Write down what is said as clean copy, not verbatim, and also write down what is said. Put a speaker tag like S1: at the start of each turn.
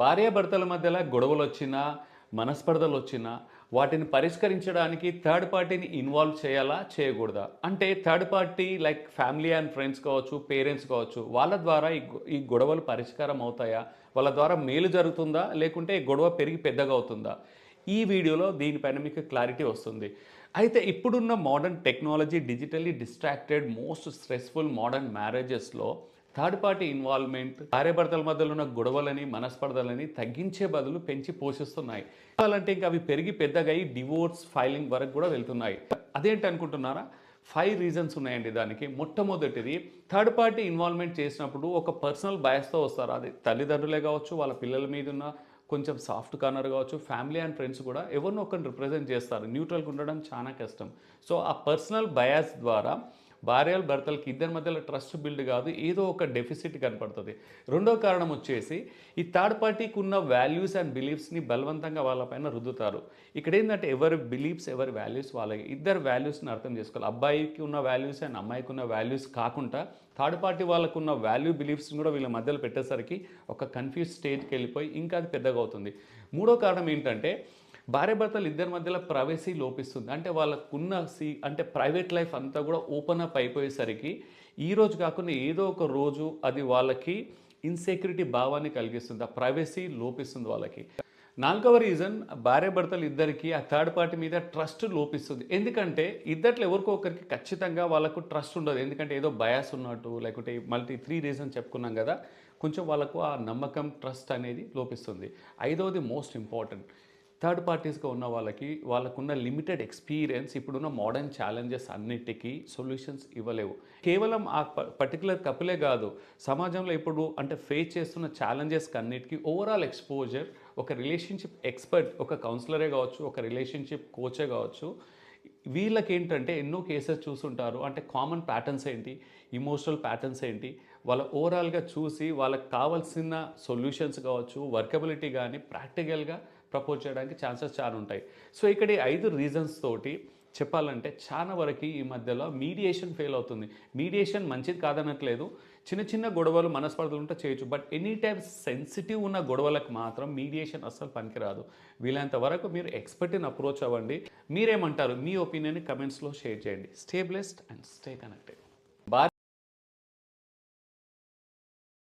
S1: భార్యాభర్తల మధ్యలో గొడవలొచ్చినా, మనస్పర్ధలొచ్చినా వాటిని పరిష్కరించడానికి థర్డ్ పార్టీని ఇన్వాల్వ్ చేయాలా? చేయకూడదా? అంటే third party like family and friends కావచ్చు, పేరెంట్స్ కావచ్చు, వాళ్ళ ద్వారా ఈ గొడవలు పరిష్కారం అవుతాయా? వాళ్ళ ద్వారా మేలు జరుగుతుందా? లేకుంటే ఈ గొడవ పెరిగి పెద్దగా అవుతుందా? ఈ వీడియోలో దీనిపైన మీకు క్లారిటీ వస్తుంది. అయితే ఇప్పుడున్న modern technology digitally distracted most stressful modern మ్యారేజెస్లో థర్డ్ పార్టీ ఇన్వాల్వ్మెంట్ భార్యాభర్తల మధ్యలో ఉన్న గొడవలని మనస్పర్ధలని తగ్గించే బదులు పెంచి పోషిస్తున్నాయి. చెప్పాలంటే ఇంకా అవి పెరిగి పెద్దగా అయి డివోర్స్ ఫైలింగ్ వరకు కూడా వెళ్తున్నాయి. అదేంటి అనుకుంటున్నారా? 5 రీజన్స్ ఉన్నాయండి దానికి. మొట్టమొదటిది, థర్డ్ పార్టీ ఇన్వాల్వ్మెంట్ చేసినప్పుడు ఒక పర్సనల్ బయాస్తో వస్తారు. అది తల్లిదండ్రులే కావచ్చు, వాళ్ళ పిల్లల మీద ఉన్న కొంచెం సాఫ్ట్ కార్నర్ కావచ్చు, ఫ్యామిలీ అండ్ ఫ్రెండ్స్ కూడా ఎవరినో ఒకరిని రిప్రజెంట్ చేస్తారు. న్యూట్రల్గా ఉండడం చాలా కష్టం. సో ఆ పర్సనల్ బయాస్ ద్వారా భార్యలు భర్తలకి ఇద్దరి మధ్యలో ట్రస్ట్ బిల్డ్ కాదు, ఏదో ఒక డెఫిసిట్ కనపడుతుంది. రెండో కారణం వచ్చేసి ఈ థర్డ్ పార్టీకి ఉన్న వాల్యూస్ అండ్ బిలీఫ్స్ని బలవంతంగా వాళ్ళపైన రుద్దుతారు. ఇక్కడ ఏంటంటే ఎవరి బిలీఫ్స్ ఎవరి వాల్యూస్ వాళ్ళకి, ఇద్దరు వాల్యూస్ని అర్థం చేసుకోవాలి. అబ్బాయికి ఉన్న వాల్యూస్ అండ్ అమ్మాయికి ఉన్న వాల్యూస్ కాకుండా థర్డ్ పార్టీ వాళ్ళకు ఉన్న వాల్యూ బిలీఫ్స్ని కూడా వీళ్ళ మధ్యలో పెట్టేసరికి ఒక కన్ఫ్యూజ్ స్టేజ్కి వెళ్ళిపోయి ఇంకా అది పెద్దగా అవుతుంది. మూడో కారణం ఏంటంటే భార్యాభర్తలు ఇద్దరి మధ్యలో ప్రైవసీ లోపిస్తుంది. అంటే వాళ్ళకున్న అంటే ప్రైవేట్ లైఫ్ అంతా కూడా ఓపెన్ అప్ అయిపోయేసరికి ఈ రోజు కాకుండా ఏదో ఒక రోజు అది వాళ్ళకి ఇన్సెక్యూరిటీ భావాన్ని కలిగిస్తుంది. ఆ ప్రైవసీ లోపిస్తుంది వాళ్ళకి. నాలుగవ రీజన్, భార్యాభర్తలు ఇద్దరికి ఆ థర్డ్ పార్టీ మీద ట్రస్ట్ లోపిస్తుంది. ఎందుకంటే ఇద్దట్లో ఎవరికో ఒకరికి ఖచ్చితంగా వాళ్ళకు ట్రస్ట్ ఉండదు. ఎందుకంటే ఏదో బయాస్ ఉన్నట్టు, లేకుంటే మల్టీ 3 రీజన్ చెప్పుకున్నాం కదా, కొంచెం వాళ్ళకు ఆ నమ్మకం ట్రస్ట్ అనేది లోపిస్తుంది. ఐదవది మోస్ట్ ఇంపార్టెంట్, థర్డ్ పార్టీస్గా ఉన్న వాళ్ళకున్న లిమిటెడ్ ఎక్స్పీరియన్స్ ఇప్పుడున్న మోడర్న్ ఛాలెంజెస్ అన్నిటికీ సొల్యూషన్స్ ఇవ్వలేవు. కేవలం ఆ పర్టికులర్ కపులే కాదు, సమాజంలో ఇప్పుడు అంటే ఫేస్ చేస్తున్న ఛాలెంజెస్కి అన్నిటికీ ఓవరాల్ ఎక్స్పోజర్ ఒక రిలేషన్షిప్ ఎక్స్పర్ట్, ఒక కౌన్సిలరే కావచ్చు, ఒక రిలేషన్షిప్ కోచే కావచ్చు, వీళ్ళకి ఏంటంటే ఎన్నో కేసెస్ చూసుంటారు. అంటే కామన్ ప్యాటర్న్స్ ఏంటి, ఇమోషనల్ ప్యాటర్న్స్ ఏంటి, వాళ్ళ ఓవరాల్గా చూసి వాళ్ళకి కావాల్సిన సొల్యూషన్స్ కావచ్చు, వర్కబిలిటీ కానీ ప్రాక్టికల్గా ప్రపోజ్ చేయడానికి ఛాన్సెస్ చాలా ఉంటాయి. సో ఇక్కడ ఈ 5 రీజన్స్ తోటి చెప్పాలంటే చాలా వరకు ఈ మధ్యలో మీడియేషన్ ఫెయిల్ అవుతుంది. మీడియేషన్ మంచిది కాదనట్లేదు, చిన్న చిన్న గొడవలు మనస్పర్ధలు ఉంటే చేయొచ్చు. బట్ ఎనీ టైమ్ సెన్సిటివ్ ఉన్న గొడవలకు మాత్రం మీడియేషన్ అస్సలు పనికిరాదు. వీలైనంత వరకు మీరు ఎక్స్పర్ట్ని అప్రోచ్ అవ్వండి. మీరేమంటారు? మీ ఒపీనియన్ని కమెంట్స్లో షేర్ చేయండి. Stay blessed and stay connected.